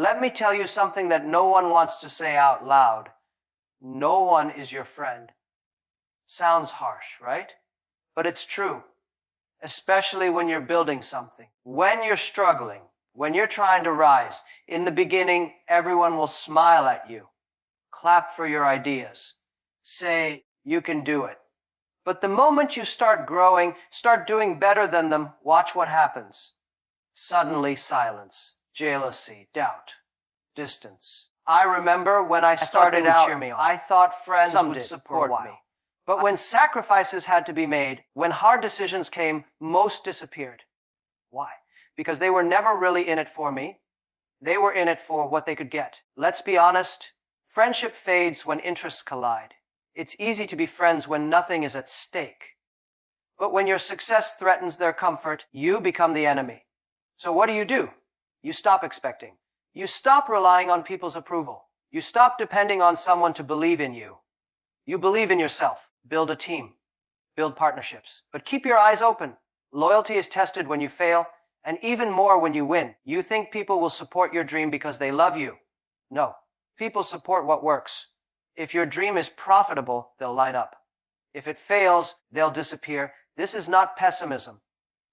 Let me tell you something that no one wants to say out loud. No one is your friend. Sounds harsh, right? But it's true. Especially when you're building something. When you're struggling, when you're trying to rise, in the beginning, everyone will smile at you, clap for your ideas, say, you can do it. But the moment you start growing, start doing better than them, watch what happens. Suddenly silence, jealousy, doubt, distance. I remember when I started out, I thought friends would support me. But when sacrifices had to be made, when hard decisions came, most disappeared. Why? Because they were never really in it for me. They were in it for what they could get. Let's be honest, friendship fades when interests collide. It's easy to be friends when nothing is at stake. But when your success threatens their comfort, you become the enemy. So what do? You stop expecting. You stop relying on people's approval. You stop depending on someone to believe in you. You believe in yourself. Build a team. Build partnerships. But keep your eyes open. Loyalty is tested when you fail, and even more when you win. You think people will support your dream because they love you. No. People support what works. If your dream is profitable, they'll line up. If it fails, they'll disappear. This is not pessimism.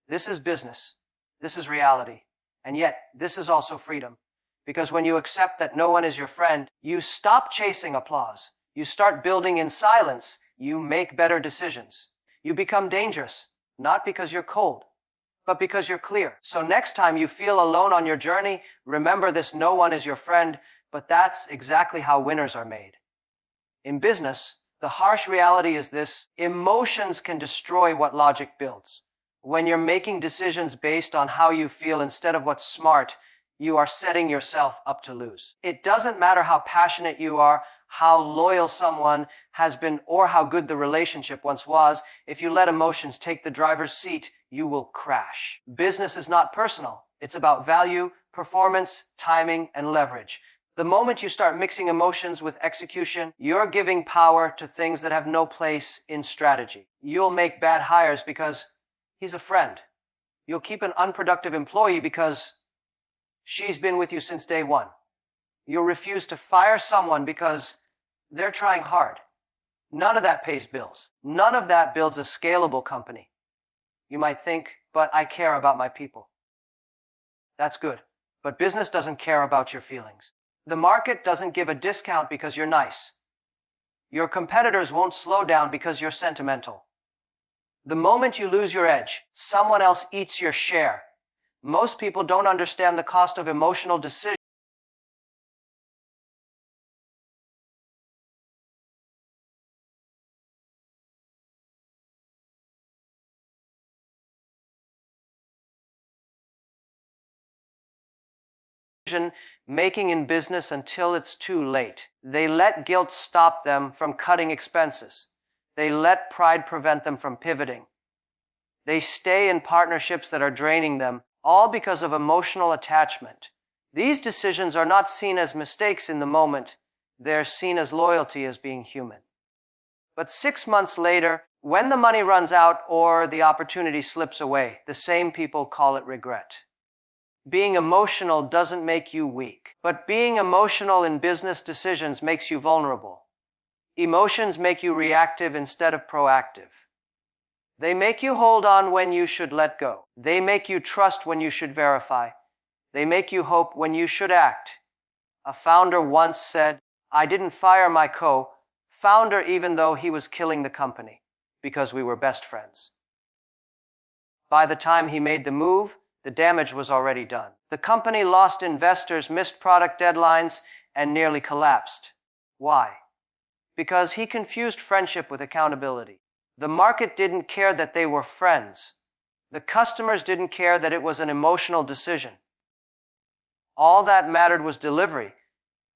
This is business. This is reality. And yet, this is also freedom. Because when you accept that no one is your friend, you stop chasing applause. You start building in silence. You make better decisions. You become dangerous, not because you're cold, but because you're clear. So next time you feel alone on your journey, remember this: no one is your friend, but that's exactly how winners are made. In business, the harsh reality is this: emotions can destroy what logic builds. When you're making decisions based on how you feel instead of what's smart, you are setting yourself up to lose. It doesn't matter how passionate you are, how loyal someone has been, or how good the relationship once was. If you let emotions take the driver's seat, you will crash. Business is not personal. It's about value, performance, timing, and leverage. The moment you start mixing emotions with execution, you're giving power to things that have no place in strategy. You'll make bad hires because he's a friend. You'll keep an unproductive employee because she's been with you since day one. You'll refuse to fire someone because they're trying hard. None of that pays bills. None of that builds a scalable company. You might think, but I care about my people. That's good. But business doesn't care about your feelings. The market doesn't give a discount because you're nice. Your competitors won't slow down because you're sentimental. The moment you lose your edge, someone else eats your share. Most people don't understand the cost of emotional decisions. Making in business until it's too late. They let guilt stop them from cutting expenses. They let pride prevent them from pivoting. They stay in partnerships that are draining them, all because of emotional attachment. These decisions are not seen as mistakes in the moment. They're seen as loyalty, as being human. But 6 months later, when the money runs out or the opportunity slips away, the same people call it regret. Being emotional doesn't make you weak, but being emotional in business decisions makes you vulnerable. Emotions make you reactive instead of proactive. They make you hold on when you should let go. They make you trust when you should verify. They make you hope when you should act. A founder once said, "I didn't fire my co-founder even though he was killing the company, because we were best friends." By the time he made the move, the damage was already done. The company lost investors, missed product deadlines, and nearly collapsed. Why? Because he confused friendship with accountability. The market didn't care that they were friends. The customers didn't care that it was an emotional decision. All that mattered was delivery,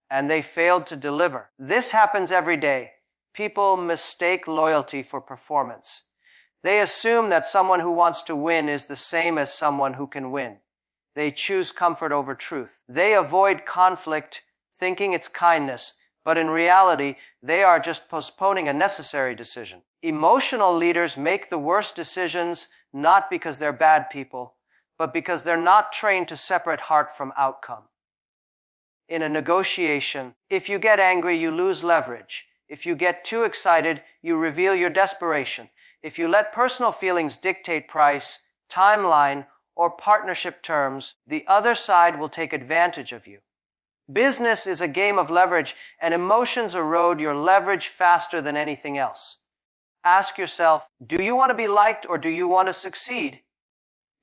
and they failed to deliver. This happens every day. People mistake loyalty for performance. They assume that someone who wants to win is the same as someone who can win. They choose comfort over truth. They avoid conflict, thinking it's kindness, but in reality, they are just postponing a necessary decision. Emotional leaders make the worst decisions not because they're bad people, but because they're not trained to separate heart from outcome. in a negotiation. If you get angry, you lose leverage. If you get too excited, you reveal your desperation. If you let personal feelings dictate price, timeline, or partnership terms, the other side will take advantage of you. Business is a game of leverage, and emotions erode your leverage faster than anything else. Ask yourself, do you want to be liked or do you want to succeed?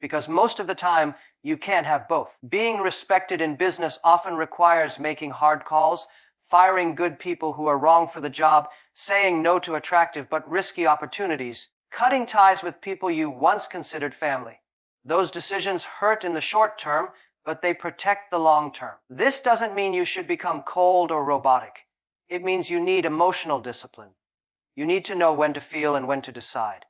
Because most of the time, you can't have both. Being respected in business often requires making hard calls, firing good people who are wrong for the job, saying no to attractive but risky opportunities, cutting ties with people you once considered family. Those decisions hurt in the short term, but they protect the long term. This doesn't mean you should become cold or robotic. It means you need emotional discipline. You need to know when to feel and when to decide.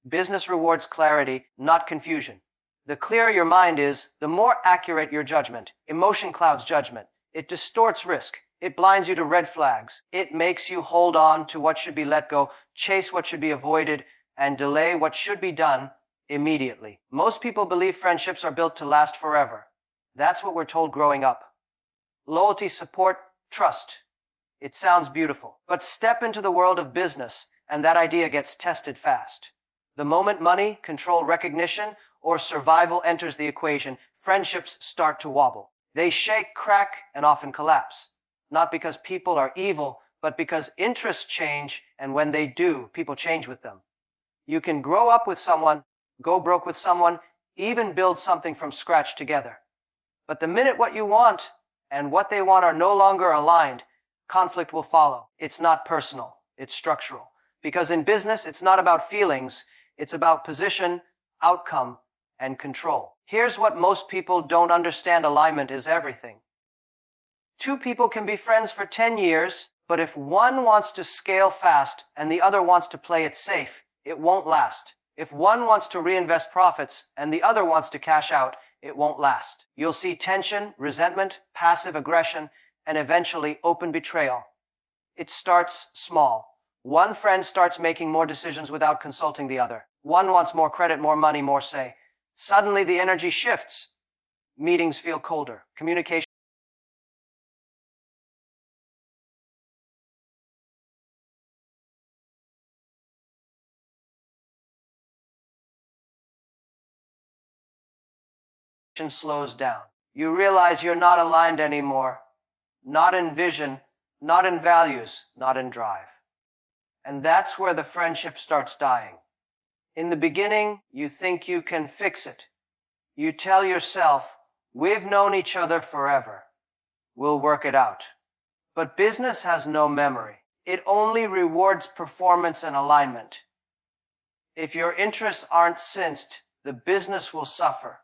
Business rewards clarity, not confusion. The clearer your mind is, the more accurate your judgment. Emotion clouds judgment. It distorts risk. It blinds you to red flags. It makes you hold on to what should be let go, chase what should be avoided, and delay what should be done immediately. Most people believe friendships are built to last forever. That's what we're told growing up. Loyalty, support, trust. It sounds beautiful. But step into the world of business, and that idea gets tested fast. The moment money, control, recognition, or survival enters the equation, friendships start to wobble. They shake, crack, and often collapse. Not because people are evil, but because interests change, and when they do, people change with them. You can grow up with someone, go broke with someone, even build something from scratch together. But the minute what you want and what they want are no longer aligned, conflict will follow. It's not personal, it's structural. Because in business, it's not about feelings, it's about position, outcome, and control. Here's what most people don't understand: alignment is everything. Two people can be friends for 10 years, but if one wants to scale fast and the other wants to play it safe, it won't last. If one wants to reinvest profits and the other wants to cash out, it won't last. You'll see tension, resentment, passive aggression, and eventually open betrayal. It starts small. One friend starts making more decisions without consulting the other. One wants more credit, more money, more say. Suddenly the energy shifts. Meetings feel colder. Communication slows down. You realize you're not aligned anymore. Not in vision, not in values, not in drive. And that's where the friendship starts dying. In the beginning, you think you can fix it. You tell yourself, we've known each other forever. We'll work it out. But business has no memory. It only rewards performance and alignment. If your interests aren't sensed, the business will suffer.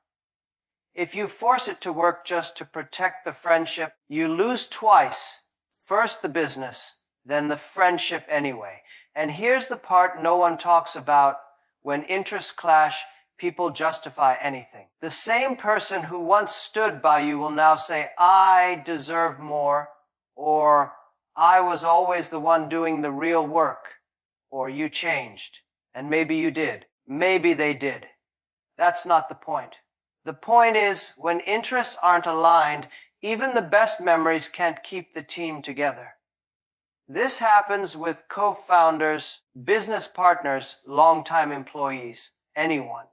If you force it to work just to protect the friendship, you lose twice. First the business, then the friendship anyway. And here's the part no one talks about. When interests clash, people justify anything. The same person who once stood by you will now say, I deserve more, or I was always the one doing the real work, or you changed. And maybe you did. Maybe they did. That's not the point. The point is, when interests aren't aligned, even the best memories can't keep the team together. This happens with co-founders, business partners, longtime employees, anyone.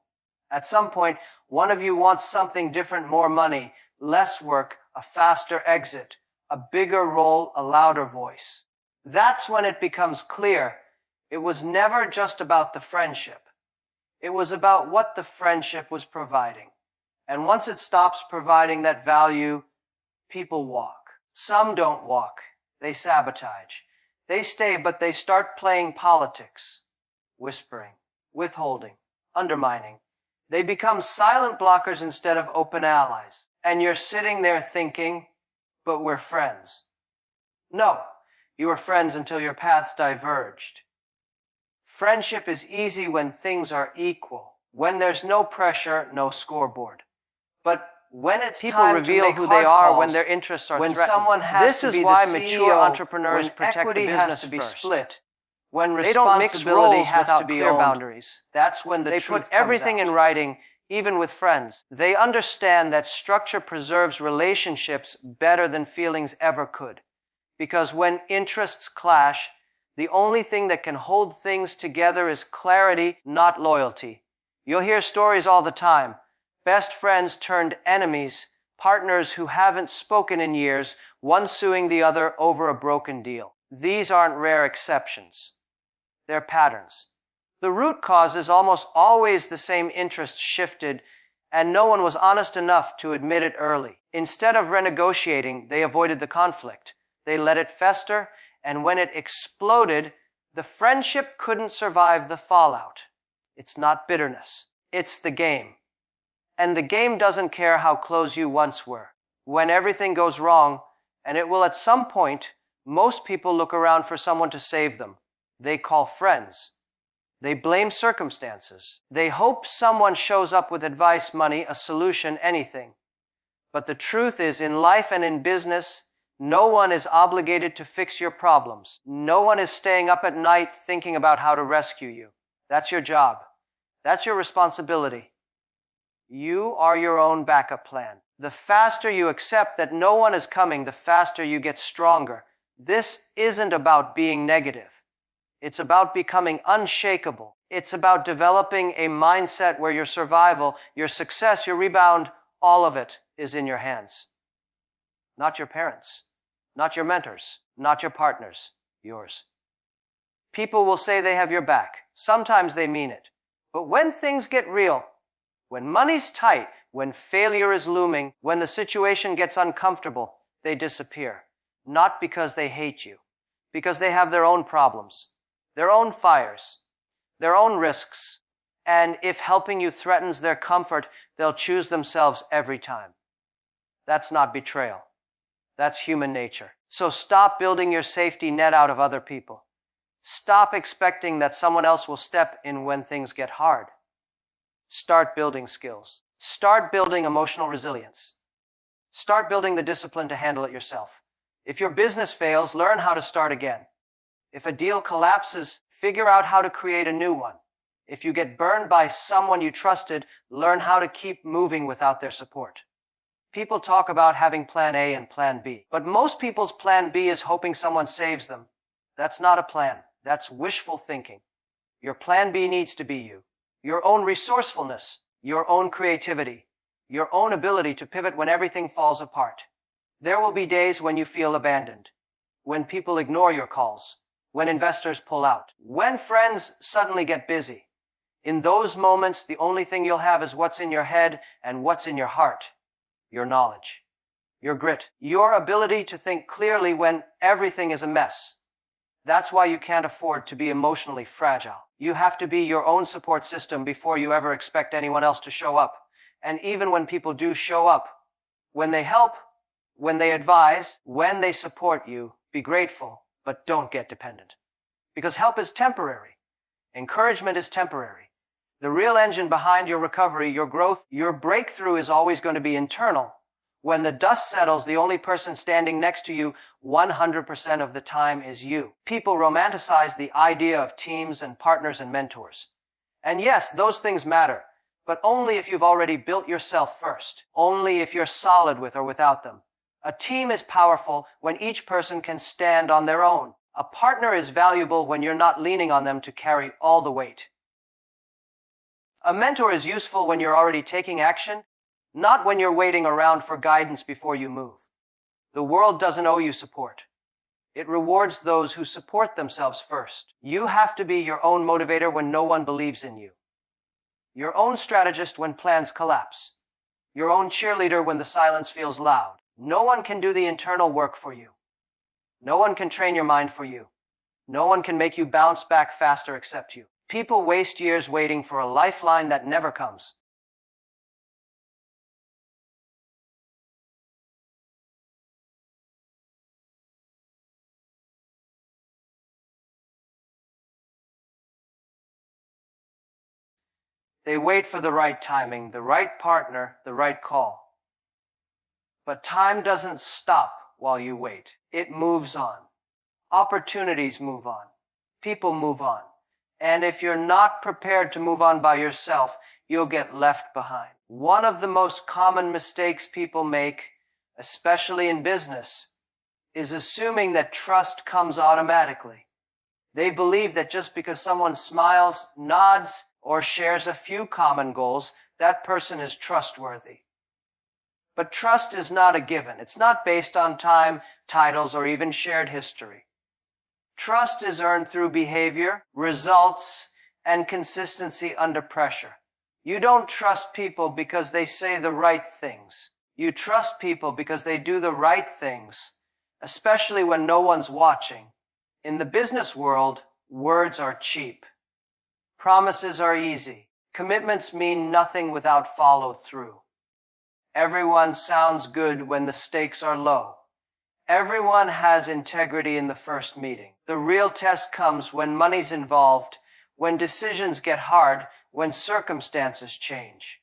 At some point, one of you wants something different: more money, less work, a faster exit, a bigger role, a louder voice. That's when it becomes clear it was never just about the friendship. It was about what the friendship was providing. And once it stops providing that value, people walk. Some don't walk. They sabotage. They stay, but they start playing politics, whispering, withholding, undermining. They become silent blockers instead of open allies. And you're sitting there thinking, but we're friends. No, you were friends until your paths diverged. Friendship is easy when things are equal, when there's no pressure, no scoreboard. But when it's people time reveal to make who they are, calls, when their interests are when threatened, someone has this to be is why the CEO, mature entrepreneurs protect the business has to be first. Split. When responsibility has to be clear owned, boundaries. That's when the they truth put everything in writing, even with friends. They understand that structure preserves relationships better than feelings ever could. Because when interests clash, the only thing that can hold things together is clarity, not loyalty. You'll hear stories all the time. Best friends turned enemies, partners who haven't spoken in years, one suing the other over a broken deal. These aren't rare exceptions. They're patterns. The root cause is almost always the same interest shifted, and no one was honest enough to admit it early. Instead of renegotiating, they avoided the conflict. They let it fester, and when it exploded, the friendship couldn't survive the fallout. It's not bitterness. It's the game. And the game doesn't care how close you once were. When everything goes wrong, and it will at some point, most people look around for someone to save them. They call friends. They blame circumstances. They hope someone shows up with advice, money, a solution, anything. But the truth is, in life and in business, no one is obligated to fix your problems. No one is staying up at night thinking about how to rescue you. That's your job. That's your responsibility. You are your own backup plan. The faster you accept that no one is coming, the faster you get stronger. This isn't about being negative. It's about becoming unshakable. It's about developing a mindset where your survival, your success, your rebound, all of it is in your hands. Not your parents, not your mentors, not your partners, yours. People will say they have your back. Sometimes they mean it. But when things get real, when money's tight, when failure is looming, when the situation gets uncomfortable, they disappear. Not because they hate you, because they have their own problems, their own fires, their own risks. And if helping you threatens their comfort, they'll choose themselves every time. That's not betrayal. That's human nature. So stop building your safety net out of other people. Stop expecting that someone else will step in when things get hard. Start building skills. Start building emotional resilience. Start building the discipline to handle it yourself. If your business fails, learn how to start again. If a deal collapses, figure out how to create a new one. If you get burned by someone you trusted, learn how to keep moving without their support. People talk about having plan A and plan B, but most people's plan B is hoping someone saves them. That's not a plan. That's wishful thinking. Your plan B needs to be you. Your own resourcefulness, your own creativity, your own ability to pivot when everything falls apart. There will be days when you feel abandoned, when people ignore your calls, when investors pull out, when friends suddenly get busy. In those moments, the only thing you'll have is what's in your head and what's in your heart. Your knowledge, your grit, your ability to think clearly when everything is a mess. That's why you can't afford to be emotionally fragile. You have to be your own support system before you ever expect anyone else to show up. And even when people do show up, when they help, when they advise, when they support you, be grateful, but don't get dependent. Because help is temporary. Encouragement is temporary. The real engine behind your recovery, your growth, your breakthrough is always going to be internal. When the dust settles, the only person standing next to you 100% of the time is you. People romanticize the idea of teams and partners and mentors. And yes, those things matter, but only if you've already built yourself first. Only if you're solid with or without them. A team is powerful when each person can stand on their own. A partner is valuable when you're not leaning on them to carry all the weight. A mentor is useful when you're already taking action, not when you're waiting around for guidance before you move. The world doesn't owe you support. It rewards those who support themselves first. You have to be your own motivator when no one believes in you. Your own strategist when plans collapse. Your own cheerleader when the silence feels loud. No one can do the internal work for you. No one can train your mind for you. No one can make you bounce back faster except you. People waste years waiting for a lifeline that never comes. They wait for the right timing, the right partner, the right call. But time doesn't stop while you wait. It moves on. Opportunities move on. People move on. And if you're not prepared to move on by yourself, you'll get left behind. One of the most common mistakes people make, especially in business, is assuming that trust comes automatically. They believe that just because someone smiles, nods, or shares a few common goals, that person is trustworthy. But trust is not a given. It's not based on time, titles, or even shared history. Trust is earned through behavior, results, and consistency under pressure. You don't trust people because they say the right things. You trust people because they do the right things, especially when no one's watching. In the business world, words are cheap. Promises are easy. Commitments mean nothing without follow-through. Everyone sounds good when the stakes are low. Everyone has integrity in the first meeting. The real test comes when money's involved, when decisions get hard, when circumstances change.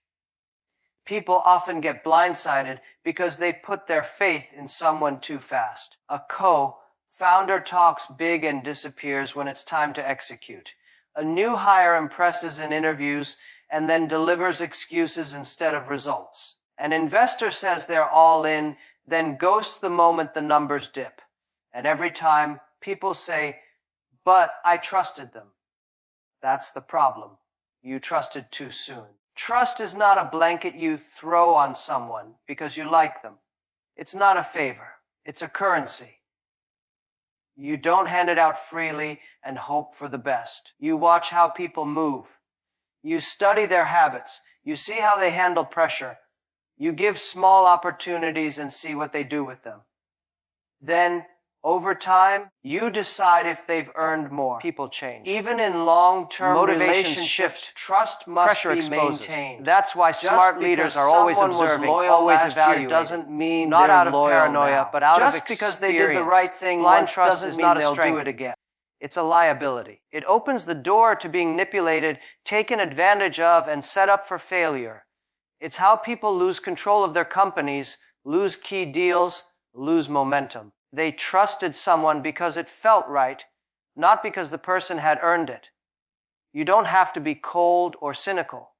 People often get blindsided because they put their faith in someone too fast. A co-founder talks big and disappears when it's time to execute. A new hire impresses in interviews and then delivers excuses instead of results. An investor says they're all in, then ghosts the moment the numbers dip. And every time, people say, "But I trusted them." That's the problem. You trusted too soon. Trust is not a blanket you throw on someone because you like them. It's not a favor. It's a currency. You don't hand it out freely and hope for the best. You watch how people move. You study their habits. You see how they handle pressure. You give small opportunities and see what they do with them. Then, over time, you decide if they've earned more. People change. Even in long-term relationships, trust must be maintained. That's why smart leaders are always observing, always evaluating. Doesn't mean not out of paranoia, but out of experience. Just because they did the right thing once doesn't mean they'll do it again. It's a liability. It opens the door to being manipulated, taken advantage of, and set up for failure. It's how people lose control of their companies, lose key deals, lose momentum. They trusted someone because it felt right, not because the person had earned it. You don't have to be cold or cynical.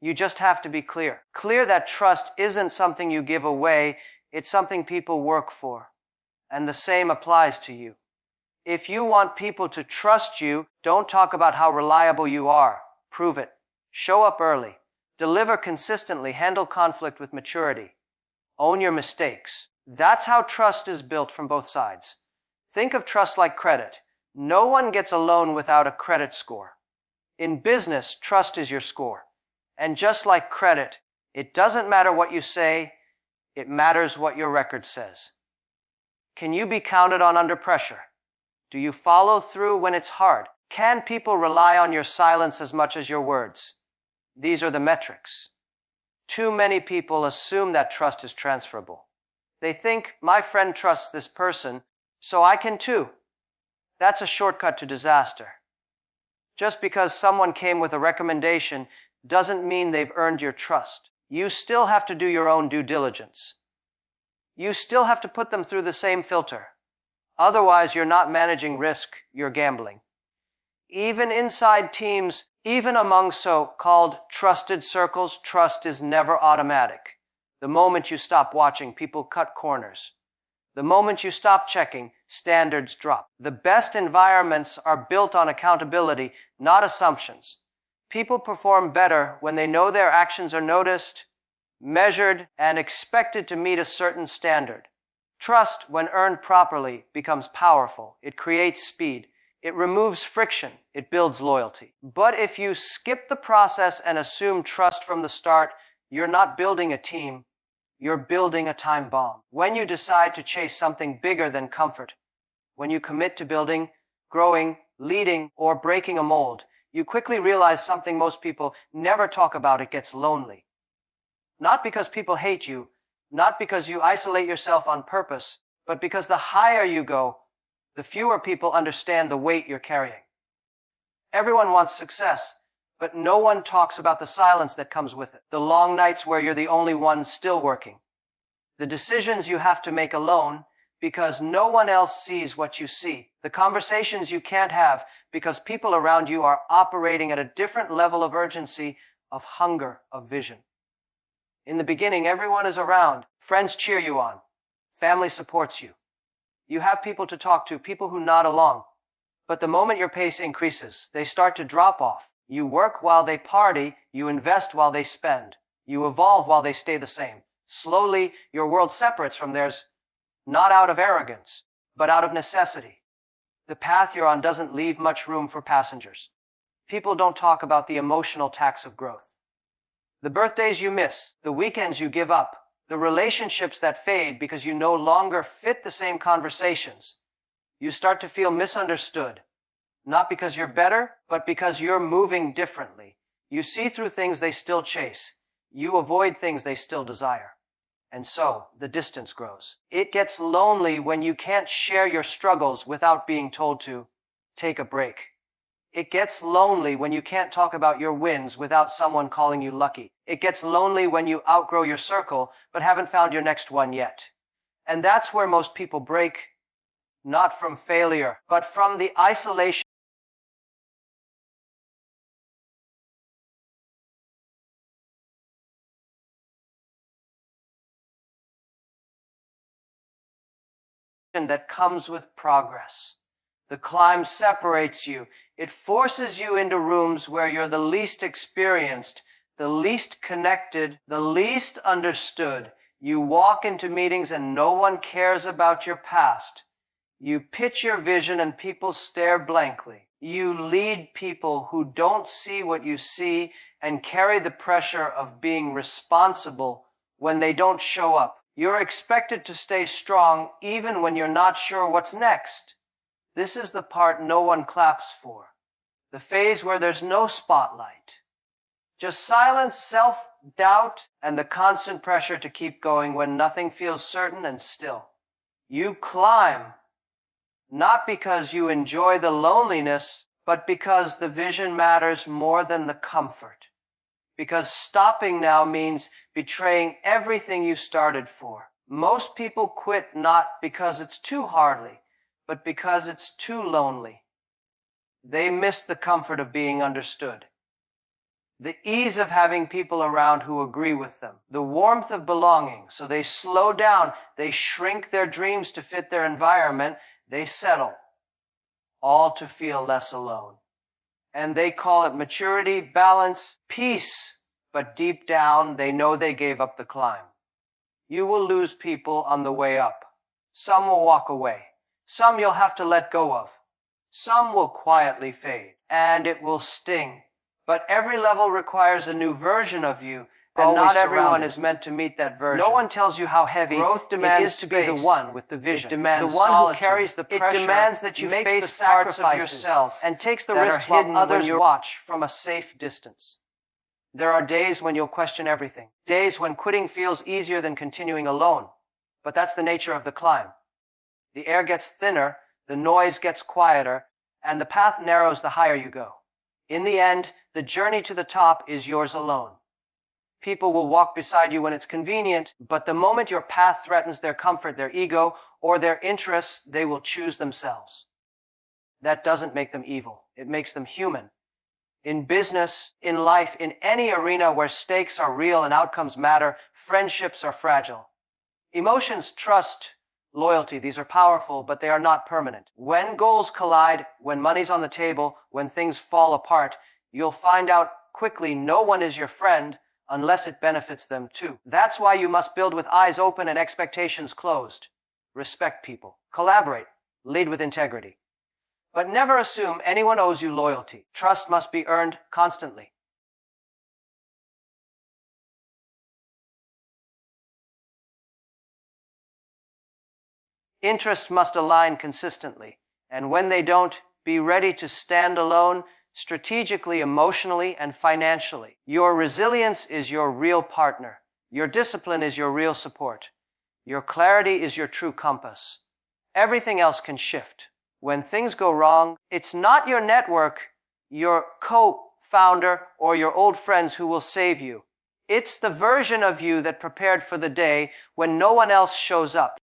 You just have to be clear. Clear that trust isn't something you give away, it's something people work for. And the same applies to you. If you want people to trust you, don't talk about how reliable you are. Prove it. Show up early. Deliver consistently. Handle conflict with maturity. Own your mistakes. That's how trust is built from both sides. Think of trust like credit. No one gets a loan without a credit score. In business, trust is your score. And just like credit, it doesn't matter what you say, it matters what your record says. Can you be counted on under pressure? Do you follow through when it's hard? Can people rely on your silence as much as your words? These are the metrics. Too many people assume that trust is transferable. They think, my friend trusts this person, so I can too. That's a shortcut to disaster. Just because someone came with a recommendation doesn't mean they've earned your trust. You still have to do your own due diligence. You still have to put them through the same filter. Otherwise, you're not managing risk, you're gambling. Even inside teams, even among so-called trusted circles, trust is never automatic. The moment you stop watching, people cut corners. The moment you stop checking, standards drop. The best environments are built on accountability, not assumptions. People perform better when they know their actions are noticed, measured, and expected to meet a certain standard. Trust, when earned properly, becomes powerful. It creates speed. It removes friction. It builds loyalty. But if you skip the process and assume trust from the start, you're not building a team. You're building a time bomb. When you decide to chase something bigger than comfort, when you commit to building, growing, leading, or breaking a mold, you quickly realize something most people never talk about. It gets lonely. Not because people hate you, not because you isolate yourself on purpose, but because the higher you go, the fewer people understand the weight you're carrying. Everyone wants success, but no one talks about the silence that comes with it. The long nights where you're the only one still working. The decisions you have to make alone because no one else sees what you see. The conversations you can't have because people around you are operating at a different level of urgency of hunger, of vision. In the beginning, everyone is around. Friends cheer you on. Family supports you. You have people to talk to, people who nod along. But the moment your pace increases, they start to drop off. You work while they party, you invest while they spend. You evolve while they stay the same. Slowly, your world separates from theirs, not out of arrogance, but out of necessity. The path you're on doesn't leave much room for passengers. People don't talk about the emotional tax of growth. The birthdays you miss, the weekends you give up, the relationships that fade because you no longer fit the same conversations. You start to feel misunderstood, not because you're better, but because you're moving differently. You see through things they still chase. You avoid things they still desire. And so, the distance grows. It gets lonely when you can't share your struggles without being told to take a break. It gets lonely when you can't talk about your wins without someone calling you lucky. It gets lonely when you outgrow your circle, but haven't found your next one yet. And that's where most people break, not from failure, but from the isolation that comes with progress. The climb separates you. It forces you into rooms where you're the least experienced, the least connected, the least understood. You walk into meetings and no one cares about your past. You pitch your vision and people stare blankly. You lead people who don't see what you see and carry the pressure of being responsible when they don't show up. You're expected to stay strong even when you're not sure what's next. This is the part no one claps for. The phase where there's no spotlight. Just silence, self-doubt, and the constant pressure to keep going when nothing feels certain and still. You climb, not because you enjoy the loneliness, but because the vision matters more than the comfort. Because stopping now means betraying everything you started for. Most people quit not because it's too hardly, but because it's too lonely. They miss the comfort of being understood, the ease of having people around who agree with them, the warmth of belonging. So they slow down, they shrink their dreams to fit their environment, they settle, all to feel less alone. And they call it maturity, balance, peace, but deep down they know they gave up the climb. You will lose people on the way up. Some will walk away. Some you'll have to let go of. Some will quietly fade, and it will sting. But every level requires a new version of you, and not everyone is meant to meet that version. No one tells you how heavy growth demands it is to be the one with the vision. It demands the one solitude. Who carries the pressure. It demands that you face the parts of yourself and takes the risks while others watch from a safe distance. There are days when you'll question everything. Days when quitting feels easier than continuing alone. But that's the nature of the climb. The air gets thinner, the noise gets quieter, and the path narrows the higher you go. In the end, the journey to the top is yours alone. People will walk beside you when it's convenient, but the moment your path threatens their comfort, their ego, or their interests, they will choose themselves. That doesn't make them evil. It makes them human. In business, in life, in any arena where stakes are real and outcomes matter, friendships are fragile. Emotions, trust, loyalty, these are powerful, but they are not permanent. When goals collide, when money's on the table, when things fall apart, you'll find out quickly no one is your friend unless it benefits them too. That's why you must build with eyes open and expectations closed. Respect people. Collaborate. Lead with integrity. But never assume anyone owes you loyalty. Trust must be earned constantly. Interests must align consistently, and when they don't, be ready to stand alone strategically, emotionally, and financially. Your resilience is your real partner. Your discipline is your real support. Your clarity is your true compass. Everything else can shift. When things go wrong, it's not your network, your co-founder, or your old friends who will save you. It's the version of you that prepared for the day when no one else shows up.